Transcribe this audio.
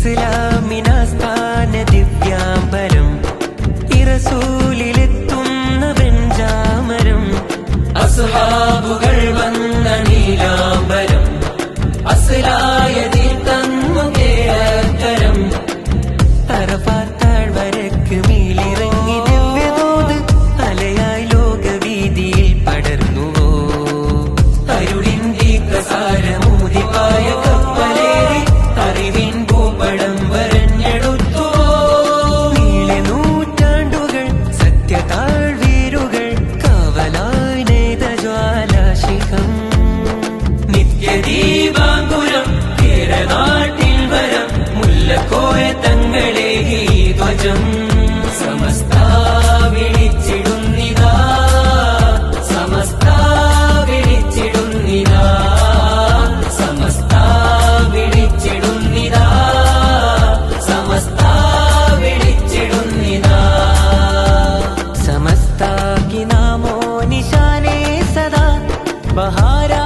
ഇസ്ലാമിനാസ്ഥാന ദിവ്യാംബരം ഇറസൂലിലെത്തുന്ന വെഞ്ചാമരം അസ്ഹാബുകൾ വന്ന നീലാംബരം അസ്ലായതിൽ തന്നുകേക്കരം അറഫാത്താഴ്വരക്ക് മേലിറങ്ങി ദിവ്യദൂത് അലയായി ലോകവീതിയിൽ പടർന്നുവോ അരുളിന്റെ പ്രസാരമൂതിപ്പായ കപ്പലേറി അറിവിൻ ഭൂപടം വരഞ്ഞെടുത്തുവോ നീളെ നൂറ്റാണ്ടുകൾ സത്യതാഴ്വീരുകൾ കാവലായി നെയ്ത ജ്വാലാശിഖം നിത്യദീപാങ്കുരം കേരനാട്ടിൽ വരം മുല്ലക്കോയ തങ്ങളെ ഈ ധ്വജം സമസ്ത വിളിച്ചിടുന്നിതാ സമസ്ത വിളിച്ചിടുന്നിതാ സമസ്ത വിളിച്ചിടുന്നിതാ സമസ്ത വിളിച്ചിടുന്നിതാ സമസ്ത കി നാമോ നിശാനേ സദാ ബഹാരാ